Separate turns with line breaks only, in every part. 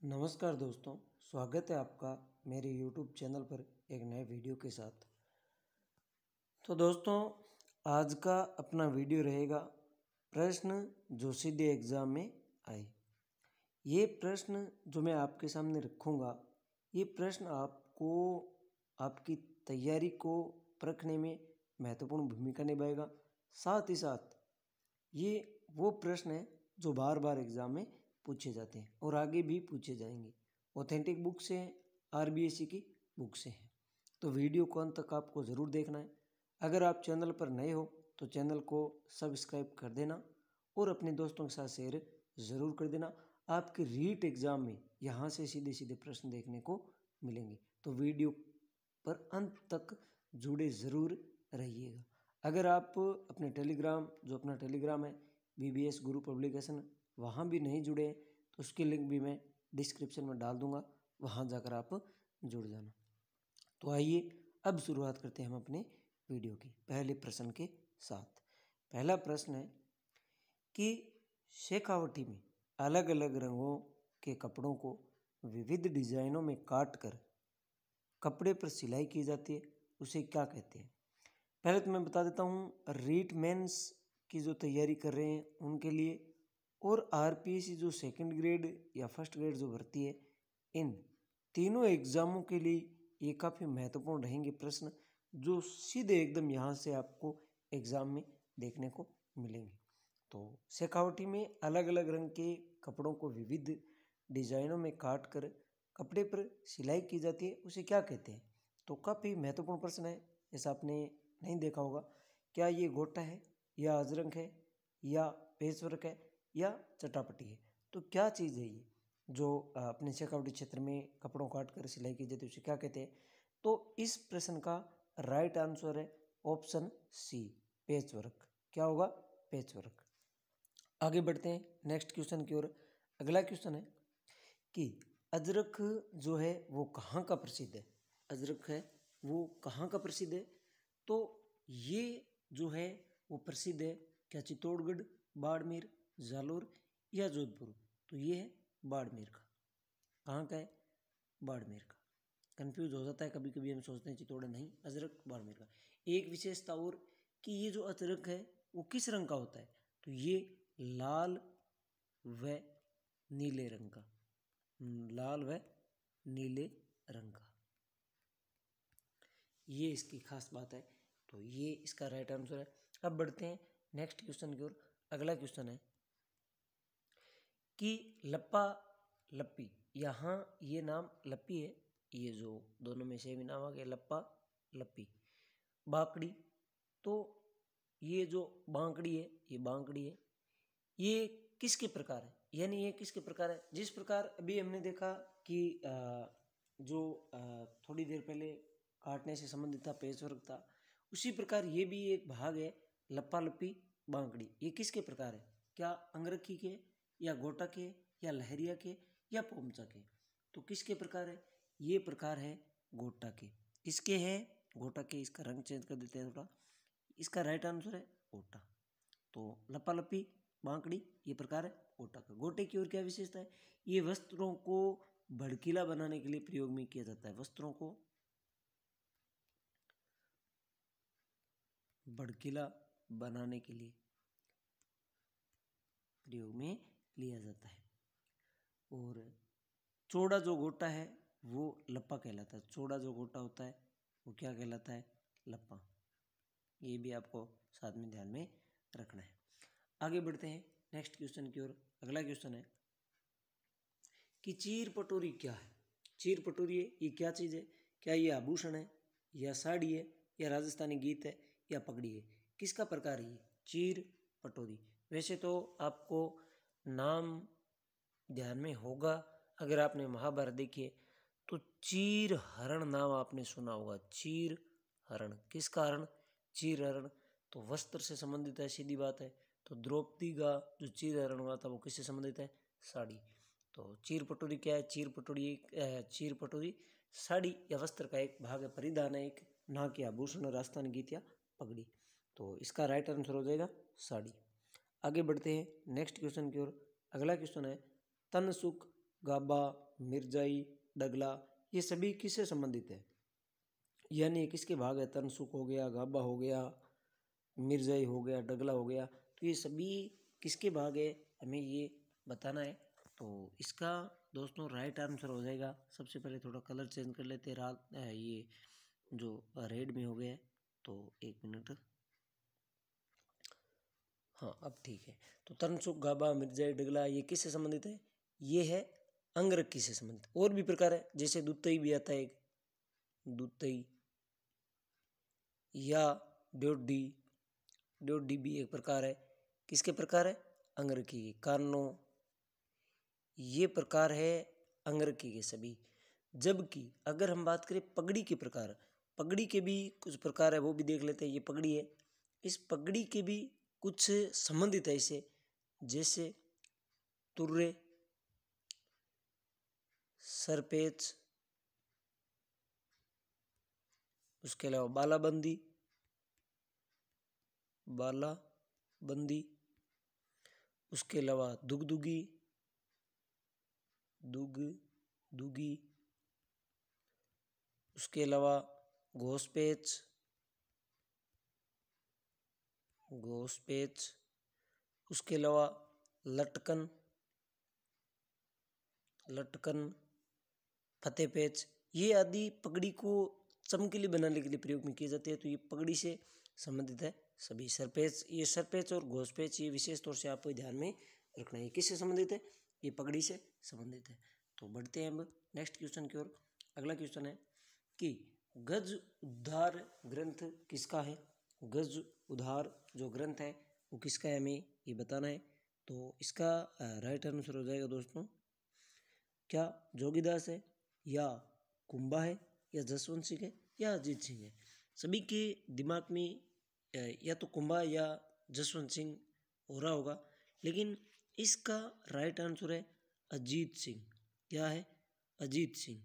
नमस्कार दोस्तों, स्वागत है आपका मेरे YouTube चैनल पर एक नए वीडियो के साथ। तो दोस्तों, आज का अपना वीडियो रहेगा प्रश्न जो सीधे एग्ज़ाम में आए। ये प्रश्न जो मैं आपके सामने रखूँगा, ये प्रश्न आपको आपकी तैयारी को परखने में महत्वपूर्ण भूमिका निभाएगा। साथ ही साथ ये वो प्रश्न है जो बार बार एग्ज़ाम में पूछे जाते हैं और आगे भी पूछे जाएंगे। ऑथेंटिक बुक से हैं, आरबीएससी की बुक से हैं। तो वीडियो को अंत तक आपको ज़रूर देखना है। अगर आप चैनल पर नए हो तो चैनल को सब्सक्राइब कर देना और अपने दोस्तों के साथ शेयर ज़रूर कर देना। आपके रीट एग्ज़ाम में यहाँ से सीधे सीधे प्रश्न देखने को मिलेंगे, तो वीडियो पर अंत तक जुड़े ज़रूर रहिएगा। अगर आप अपने टेलीग्राम जो अपना टेलीग्राम है बीबीएस गुरु पब्लिकेशन, वहाँ भी नहीं जुड़े हैं तो उसकी लिंक भी मैं डिस्क्रिप्शन में डाल दूँगा, वहाँ जाकर आप जुड़ जाना। तो आइए अब शुरुआत करते हैं हम अपने वीडियो की पहले प्रश्न के साथ। पहला प्रश्न है कि शेखावटी में अलग अलग रंगों के कपड़ों को विविध डिजाइनों में काट कर कपड़े पर सिलाई की जाती है, उसे क्या कहते हैं? पहले तो मैं बता देता हूँ, रीट मेंस की जो तैयारी कर रहे हैं उनके लिए और आरपीएससी जो सेकंड ग्रेड या फर्स्ट ग्रेड जो भर्ती है, इन तीनों एग्जामों के लिए ये काफ़ी महत्वपूर्ण रहेंगे प्रश्न, जो सीधे एकदम यहाँ से आपको एग्ज़ाम में देखने को मिलेंगे। तो शेखावटी में अलग अलग रंग के कपड़ों को विविध डिजाइनों में काट कर कपड़े पर सिलाई की जाती है, उसे क्या कहते हैं? तो काफ़ी महत्वपूर्ण प्रश्न है। जैसा आपने नहीं देखा होगा, क्या ये गोटा है या अजरक है या पेचवर्क है या चटापटी है? तो क्या चीज़ है ये जो अपने शेखावटी क्षेत्र में कपड़ों काट कर सिलाई की जाती है, उसे क्या कहते हैं? तो इस प्रश्न का राइट आंसर है ऑप्शन सी, पेचवर्क। क्या होगा? पेचवर्क। आगे बढ़ते हैं नेक्स्ट क्वेश्चन की ओर। अगला क्वेश्चन है कि अजरक जो है वो कहाँ का प्रसिद्ध है? अजरक है वो कहाँ का प्रसिद्ध है? तो ये जो है वो प्रसिद्ध है क्या चित्तौड़गढ़, बाड़मेर, जालोर या जोधपुर? तो ये है बाड़मेर का। कहाँ का है? बाड़मेर का। कंफ्यूज हो जाता है कभी कभी, हम सोचते हैं चित्तौड़, नहीं, अजरक बाड़मेर का। एक विशेषता और कि ये जो अजरक है वो किस रंग का होता है? तो ये लाल व नीले रंग का, लाल व नीले रंग का, ये इसकी खास बात है। तो ये इसका राइट आंसर है। अब बढ़ते हैं नेक्स्ट क्वेश्चन की ओर। अगला क्वेश्चन है कि लप्पा लप्पी, यहाँ ये नाम लप्पी है, ये जो दोनों में से भी नाम आ गया लप्पा लप्पी। बांकड़ी, तो ये जो बांकड़ी है, ये बांकड़ी है, ये किसके प्रकार है? यानी ये किसके प्रकार है? जिस प्रकार अभी हमने देखा कि जो थोड़ी देर पहले काटने से संबंधित था, पेचवर्क था, उसी प्रकार ये भी एक भाग है लप्पा लप्पी बांकड़ी। ये किसके प्रकार है? क्या अंगरखी के या गोटा के या लहरिया के या पोमचा के? तो किसके प्रकार है? ये प्रकार है गोटा के। इसके हैं गोटा के। इसका रंग चेंज कर देते हैं थोड़ा। इसका राइट आंसर है गोटा। तो लप्पा लप्पी बांकड़ी ये प्रकार है गोटा का। गोटे की ओर क्या विशेषता है? ये वस्त्रों को भड़कीला बनाने के लिए प्रयोग में किया जाता है। वस्त्रों को भड़कीला बनाने के लिए प्रयोग में लिया जाता है। और चौड़ा जो गोटा है वो लप्पा कहलाता है। चौड़ा जो गोटा होता है वो क्या कहलाता है? लप्पा। ये भी आपको साथ में ध्यान में रखना है। आगे बढ़ते हैं नेक्स्ट क्वेश्चन की ओर। अगला क्वेश्चन है कि चीर पटोरी क्या है? चीर पटोरी है, ये क्या चीज़ है? क्या ये आभूषण है या साड़ी है या राजस्थानी गीत है या पगड़ी है? किसका प्रकार है ये चीर पटोरी? वैसे तो आपको नाम ध्यान में होगा, अगर आपने महाभारत देखी है तो चीर हरण नाम आपने सुना होगा। चीर हरण, किसका हरण? चीर हरण। तो वस्त्र से संबंधित है, सीधी बात है। तो द्रौपदी का जो चीर हरण हुआ था वो किससे संबंधित है? साड़ी। तो चीर पटोरी क्या है? चीर पटोरी साड़ी या वस्त्र का एक भाग है, परिधान है एक, ना कि आभूषण, राजस्थानी गीत या पगड़ी। तो इसका राइट आंसर हो जाएगा साड़ी। आगे बढ़ते हैं नेक्स्ट क्वेश्चन की ओर। अगला क्वेश्चन है तनसुख गाबा मिर्जाई, डगला, ये सभी किससे संबंधित है? यानी किसके भाग है? तनसुख हो गया, गाबा हो गया, मिर्जाई हो गया, डगला हो गया, तो ये सभी किसके भाग है हमें ये बताना है। तो इसका दोस्तों राइट आंसर हो जाएगा, सबसे पहले थोड़ा कलर चेंज कर लेते हैं, रात ये जो रेड में हो गया है, तो 1 मिनट, हाँ अब ठीक है। तो तनसुख, गाबा, मिर्जाई, डगला ये किससे संबंधित है? ये है अंगरक्षी से संबंधित। और भी प्रकार है, जैसे दुत्तई भी आता है एक, दुत्तई या ड्योढ़ी, ड्योढ़ी भी एक प्रकार है। किसके प्रकार है? अंगरक्षी के। कानो, ये प्रकार है अंगरक्षी के सभी। जबकि अगर हम बात करें पगड़ी के प्रकार, पगड़ी के भी कुछ प्रकार है, वो भी देख लेते हैं। ये पगड़ी है, इस पगड़ी के भी कुछ संबंधित है इसे, जैसे तुर्रे, सरपेच, उसके अलावा बालाबंदी, बालाबंदी, उसके अलावा दुगदुगी, दुगदुगी, उसके अलावा घोसपेच, घोसपेच, उसके अलावा लटकन, लटकन, फतेपेच, ये आदि पगड़ी को चमकीली बनाने के लिए प्रयोग में किए जाते हैं। तो ये पगड़ी से संबंधित है सभी। सरपेच, ये सरपेच और घोसपेच ये विशेष तौर से आपको ध्यान में रखना है। किससे संबंधित है? ये पगड़ी से संबंधित है। तो बढ़ते हैं अब नेक्स्ट क्वेश्चन की ओर। अगला क्वेश्चन है कि गज उद्धार ग्रंथ किसका है? गज उद्धार जो ग्रंथ है वो किसका है, हमें ये बताना है। तो इसका राइट आंसर हो जाएगा दोस्तों, क्या जोगीदास है, या कुंभा है, या जसवंत सिंह है, या अजीत सिंह है? सभी के दिमाग में या तो कुंभा या जसवंत सिंह हो रहा होगा, लेकिन इसका राइट आंसर है अजीत सिंह। क्या है? अजीत सिंह।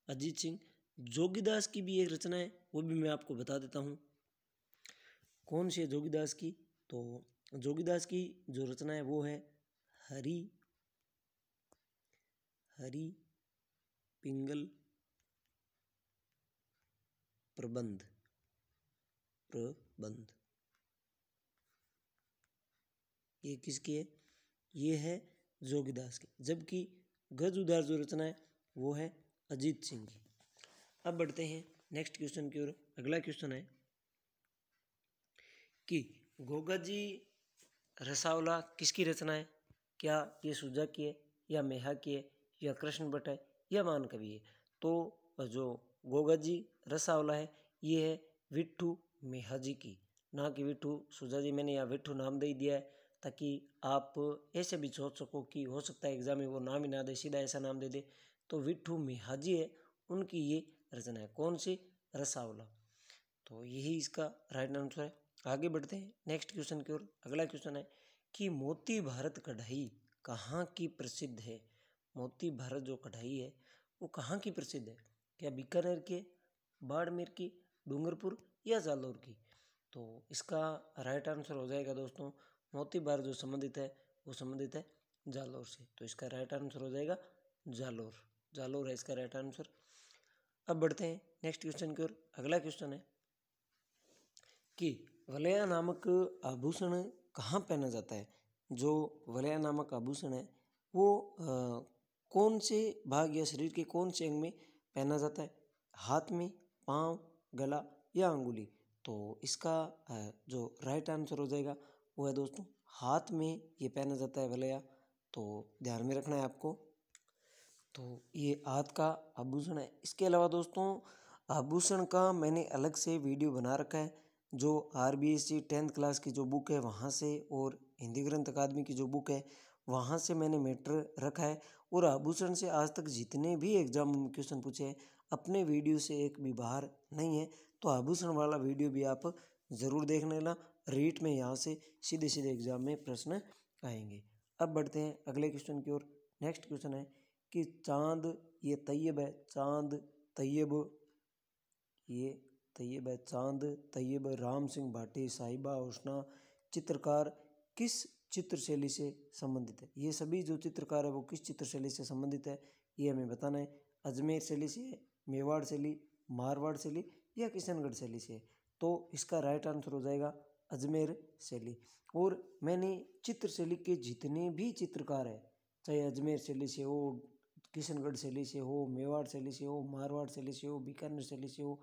अजीत सिंह। जोगीदास की भी एक रचना है, वो भी मैं आपको बता देता हूँ। कौन सी है जोगीदास की? तो जोगीदास की जो रचना है वो है हरि पिंगल प्रबंध, ये किसकी है? ये है जोगीदास की। जबकि गज उद्धार जो रचना है वो है अजीत सिंह की। अब बढ़ते हैं नेक्स्ट क्वेश्चन की ओर। अगला क्वेश्चन है कि गोगा जी रसावला किसकी रचना है? क्या ये सुजा की है, या मेहा की है, या कृष्ण भट्ट है, या मान कवि है? तो जो गोगा जी रसावला है ये है विट्ठू मेहा जी की, ना कि विट्ठू सुजा जी। मैंने यहाँ विट्ठू नाम दे दिया है ताकि आप ऐसे भी सोच सको कि हो सकता है एग्जाम में वो नाम ही ना दे, सीधा ऐसा नाम दे दे। तो विट्ठू मेहा जी है, उनकी ये रचना है। कौन सी? रसावला। तो यही इसका राइट आंसर है। आगे बढ़ते हैं नेक्स्ट क्वेश्चन की ओर। अगला क्वेश्चन है कि मोती भारत कढ़ाई कहाँ की प्रसिद्ध है? मोती भारत जो कढ़ाई है वो कहाँ की प्रसिद्ध है? क्या बीकानेर की, बाड़मेर की, डूंगरपुर, या जालौर की? तो इसका राइट आंसर हो जाएगा दोस्तों, मोती भारत जो संबंधित है वो संबंधित है जालौर से। तो इसका राइट आंसर हो जाएगा जालौर। जालौर है इसका राइट आंसर। अब बढ़ते हैं नेक्स्ट क्वेश्चन की ओर। अगला क्वेश्चन है कि वलया नामक आभूषण कहाँ पहना जाता है? जो वलया नामक आभूषण है वो कौन से भाग या शरीर के कौन से अंग में पहना जाता है? हाथ में, पाँव, गला, या अंगुली? तो इसका जो राइट आंसर हो जाएगा वो है दोस्तों हाथ में ये पहना जाता है वलया। तो ध्यान में रखना है आपको। तो ये हाथ का आभूषण है। इसके अलावा दोस्तों आभूषण का मैंने अलग से वीडियो बना रखा है, जो RBSC 10th क्लास की जो बुक है वहाँ से, और हिंदी ग्रंथ अकादमी की जो बुक है वहाँ से मैंने मैटर रखा है। और आभूषण से आज तक जितने भी एग्जाम में क्वेश्चन पूछे हैं अपने वीडियो से एक भी बाहर नहीं है। तो आभूषण वाला वीडियो भी आप ज़रूर देख लेना। रीट में यहाँ से सीधे सीधे एग्जाम में प्रश्न आएंगे। अब बढ़ते हैं अगले क्वेश्चन की ओर। नेक्स्ट क्वेश्चन है कि चांद, ये तैयब है, चांद तैयब, ये तैयब है, चांद तैयब राम सिंह भाटी साहिबा हुस्ना चित्रकार किस चित्र शैली से संबंधित है। ये सभी जो चित्रकार है वो किस चित्र शैली से संबंधित है ये हमें बताना है। अजमेर शैली से है, मेवाड़ शैली, मारवाड़ शैली या किशनगढ़ शैली से है। तो इसका राइट आंसर हो जाएगा अजमेर शैली। और मैंने चित्र शैली के जितने भी चित्रकार हैं, चाहे अजमेर शैली से हो, किशनगढ़ शैली से हो, मेवाड़ शैली से हो, मारवाड़ शैली से हो, बीकानेर शैली से हो,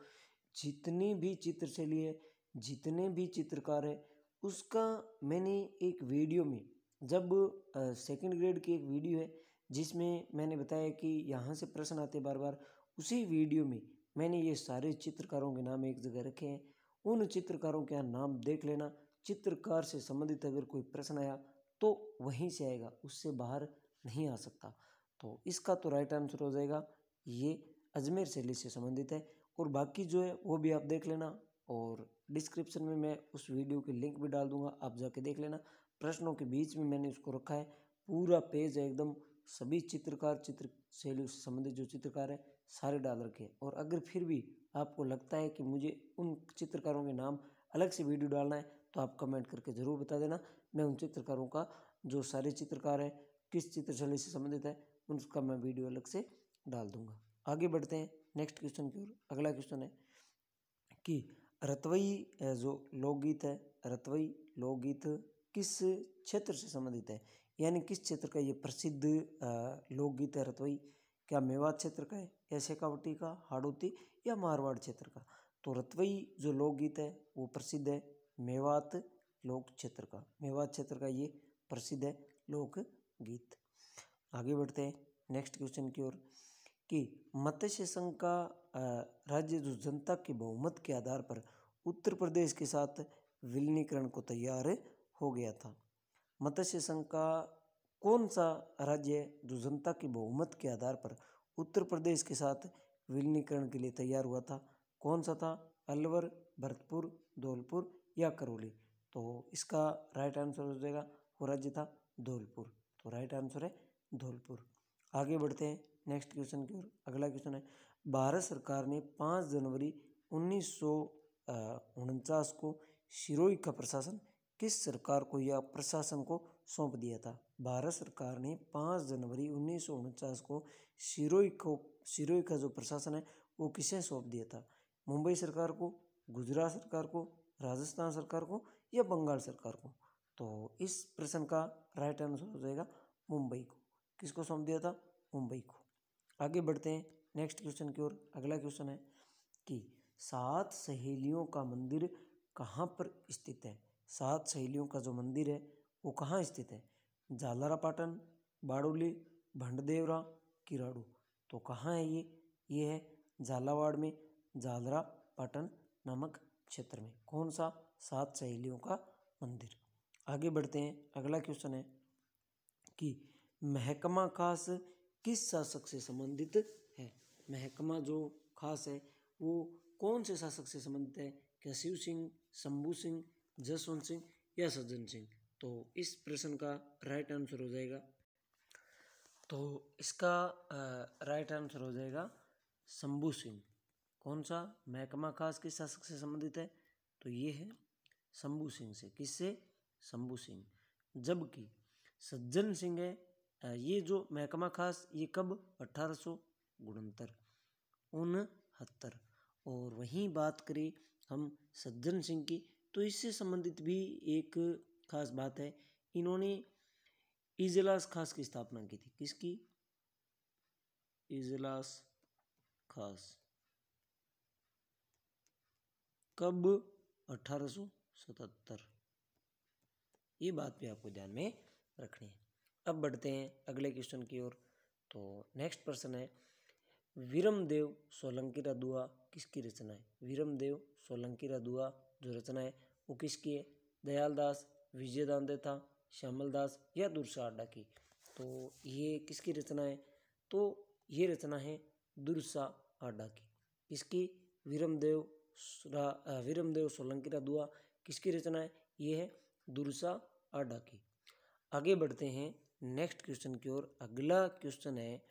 जितनी भी चित्र शैली है, जितने भी चित्रकार है, उसका मैंने एक वीडियो में, जब सेकंड ग्रेड की एक वीडियो है जिसमें मैंने बताया कि यहाँ से प्रश्न आते बार बार, उसी वीडियो में मैंने ये सारे चित्रकारों के नाम एक जगह रखे हैं। उन चित्रकारों के यहाँ नाम देख लेना। चित्रकार से संबंधित अगर कोई प्रश्न आया तो वहीं से आएगा, उससे बाहर नहीं आ सकता। तो इसका तो राइट आंसर हो जाएगा ये अजमेर शैली से संबंधित है। और बाकी जो है वो भी आप देख लेना, और डिस्क्रिप्शन में मैं उस वीडियो की लिंक भी डाल दूंगा, आप जाके देख लेना। प्रश्नों के बीच में मैंने उसको रखा है, पूरा पेज है एकदम, सभी चित्रकार, चित्र शैली से संबंधित जो चित्रकार है सारे डाल रखे हैं। और अगर फिर भी आपको लगता है कि मुझे उन चित्रकारों के नाम अलग से वीडियो डालना है तो आप कमेंट करके ज़रूर बता देना। मैं उन चित्रकारों का, जो सारे चित्रकार हैं किस चित्र शैली से संबंधित है, उनका मैं वीडियो अलग से डाल दूंगा। आगे बढ़ते हैं नेक्स्ट क्वेश्चन की ओर। अगला क्वेश्चन है कि रतवई जो लोकगीत है, रतवई लोकगीत किस क्षेत्र से संबंधित है, यानी किस क्षेत्र का ये प्रसिद्ध लोकगीत है रतवई? क्या मेवात क्षेत्र का है, या शेखावटी का, हाड़ौती या मारवाड़ क्षेत्र का? तो रतवई जो लोकगीत है वो प्रसिद्ध है मेवात लोक क्षेत्र का, मेवात क्षेत्र का ये प्रसिद्ध है लोकगीत। आगे बढ़ते हैं नेक्स्ट क्वेश्चन की ओर कि मत्स्य संघ का राज्य जो जनता के बहुमत के आधार पर उत्तर प्रदेश के साथ विलीनीकरण को तैयार हो गया था। मत्स्य संघ का कौन सा राज्य है जो जनता के बहुमत के आधार पर उत्तर प्रदेश के साथ विलीनीकरण के लिए तैयार हुआ था? कौन सा था? अलवर, भरतपुर, धौलपुर या करौली? तो इसका राइट आंसर हो जाएगा, वो राज्य था धौलपुर। तो राइट आंसर है धौलपुर। आगे बढ़ते हैं नेक्स्ट क्वेश्चन की ओर। अगला क्वेश्चन है, भारत सरकार ने 5 जनवरी 1949 को सिरोही का प्रशासन किस सरकार को या प्रशासन को सौंप दिया था? भारत सरकार ने 5 जनवरी 1949 को सिरोही का जो प्रशासन है वो किसे सौंप दिया था? मुंबई सरकार को, गुजरात सरकार को, राजस्थान सरकार को या बंगाल सरकार को? तो इस प्रश्न का राइट आंसर हो जाएगा मुंबई को। किसको सौंप दिया था? मुंबई को। आगे बढ़ते हैं नेक्स्ट क्वेश्चन की ओर। अगला क्वेश्चन है कि 7 सहेलियों का मंदिर कहाँ पर स्थित है? 7 सहेलियों का जो मंदिर है वो कहाँ स्थित है? जालरा पाटन, बाड़ोली, भंडदेवरा, किराड़ू? तो कहाँ है ये? ये है झालावाड़ में, जालरा पाटन नामक क्षेत्र में। कौन सा? 7 सहेलियों का मंदिर। आगे बढ़ते हैं। अगला क्वेश्चन है कि महकमा खास किस शासक से संबंधित है? महकमा जो खास है वो कौन से शासक से संबंधित है? क्या शिव सिंह, शंभू सिंह, जसवंत सिंह या सज्जन सिंह? तो इस प्रश्न का राइट आंसर हो जाएगा, तो इसका राइट आंसर हो जाएगा शंभू सिंह। कौन सा? महकमा खास किस शासक से संबंधित है? तो ये है शंभू सिंह से। किससे? शंभू सिंह। जबकि सज्जन सिंह है, ये जो महकमा खास, ये कब? 1869। और वहीं बात करें हम सज्जन सिंह की, तो इससे संबंधित भी एक खास बात है, इन्होंने इजलास खास की स्थापना की थी। किसकी? इजलास खास। कब? 1877। ये बात भी आपको ध्यान में रखनी है। अब बढ़ते हैं अगले क्वेश्चन की ओर। तो नेक्स्ट प्रश्न है, वीरमदेव सोलंकी रा दुआ किसकी रचना है? वीरमदेव सोलंकी रा दुआ जो रचना है वो किसकी है? दयाल दास, विजय दांदेथा, श्यामल दास या दुर्सा आडा की? तो ये किसकी रचना है? तो ये रचना है दुर्सा आडा की। किसकी? वीरमदेव सोलंकी रा दुआ किसकी रचना है? ये है दुर्सा आडा की। आगे बढ़ते हैं नेक्स्ट क्वेश्चन की ओर। अगला क्वेश्चन है,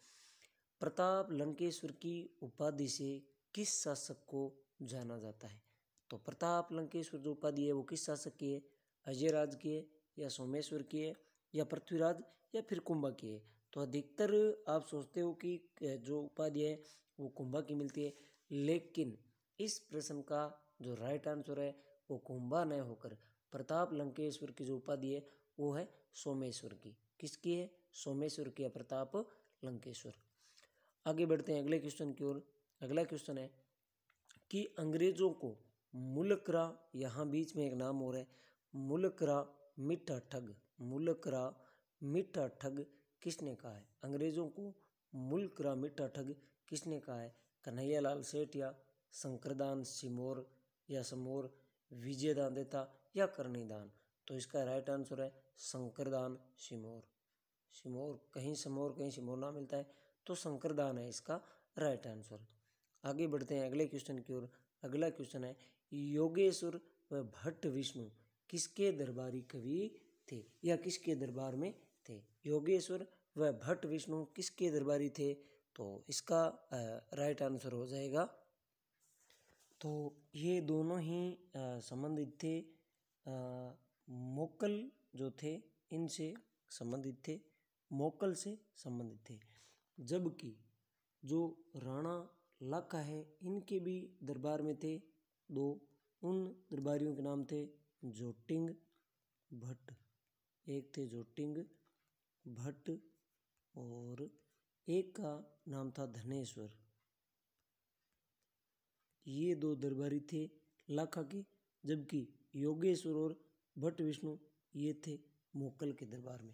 प्रताप लंकेश्वर की उपाधि से किस शासक को जाना जाता है? तो प्रताप लंकेश्वर जो उपाधि है वो किस शासक की है? अजय राज की है या सोमेश्वर की है या पृथ्वीराज या फिर कुंभा की है। तो अधिकतर आप सोचते हो कि जो उपाधि है वो कुंभा की मिलती है, लेकिन इस प्रश्न का जो राइट आंसर है वो कुंभा न होकर प्रताप लंकेश्वर की जो उपाधि है वो है सोमेश्वर की। किसकी है? सोमेश्वर की है, प्रताप लंकेश्वर। आगे बढ़ते हैं अगले क्वेश्चन की ओर। अगला क्वेश्चन है कि अंग्रेजों को मुलकरा, यहाँ बीच में एक नाम और है, मुलकरा मीठा ठग, मुलकरा मीठा ठग किसने कहा है? अंग्रेजों को मुलकरा मीठा ठग किसने कहा है? कन्हैयालाल सेठ या शंकरदान सिमोर या समोर, विजयदान देता या करनीदान? तो इसका राइट आंसर है शंकरदान सिमोर। सिमोर, कहीं समोर कहीं सिमोर ना मिलता है, तो शंकरदान है इसका राइट आंसर। आगे बढ़ते हैं अगले क्वेश्चन की ओर। अगला क्वेश्चन है योगेश्वर व भट्ट विष्णु किसके दरबारी कवि थे या किसके दरबार में थे? योगेश्वर व भट्ट विष्णु किसके दरबारी थे? तो इसका राइट आंसर हो जाएगा, तो ये दोनों ही संबंधित थे, मोक्कल जो थे इनसे संबंधित थे, मोक्कल से संबंधित थे। जबकि जो राणा लाखा है इनके भी दरबार में थे दो, उन दरबारियों के नाम थे जोटिंग भट्ट, एक थे जोटिंग भट्ट और एक का नाम था धनेश्वर। ये दो दरबारी थे लाखा के, जबकि योगेश्वर और भट्ट विष्णु ये थे मोक्कल के दरबार में।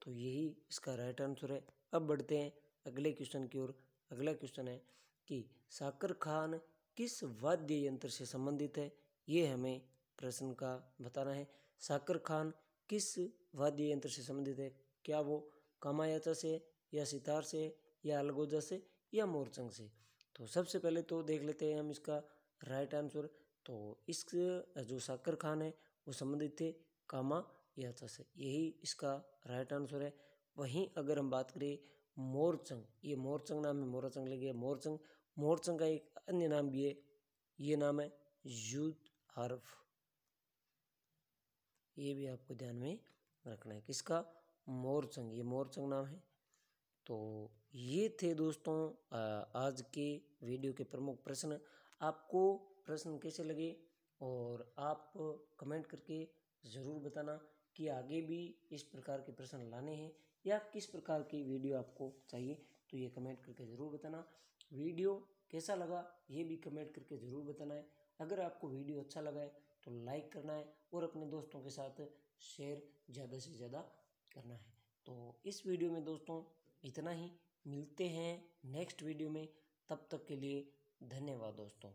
तो यही इसका राइट आंसर है। अब बढ़ते हैं अगले क्वेश्चन की ओर। अगला क्वेश्चन है कि साकर खान किस वाद्य यंत्र से संबंधित है? ये हमें प्रश्न का बताना है। साकर खान किस वाद्य यंत्र से संबंधित है? क्या वो कामायाचा से या सितार से या अलगोजा से या मोरचंग से? तो सबसे पहले तो देख लेते हैं हम इसका राइट आंसर। तो इस जो साकर खान है वो संबंधित थे कामायाचा से, यही इसका राइट आंसर है। वहीं अगर हम बात करें मोरचंग, ये मोरचंग नाम है, मोरचंग लगे मोरचंग, मोरचंग का एक अन्य नाम भी है, ये नाम है युद्ध हर्फ, ये भी आपको ध्यान में रखना है। किसका? मोरचंग, ये मोरचंग नाम है। तो ये थे दोस्तों आज के वीडियो के प्रमुख प्रश्न। आपको प्रश्न कैसे लगे और आप कमेंट करके ज़रूर बताना कि आगे भी इस प्रकार के प्रश्न लाने हैं या किस प्रकार की वीडियो आपको चाहिए, तो ये कमेंट करके ज़रूर बताना। वीडियो कैसा लगा ये भी कमेंट करके ज़रूर बताना है। अगर आपको वीडियो अच्छा लगा है तो लाइक करना है और अपने दोस्तों के साथ शेयर ज़्यादा से ज़्यादा करना है। तो इस वीडियो में दोस्तों इतना ही, मिलते हैं नेक्स्ट वीडियो में, तब तक के लिए धन्यवाद दोस्तों।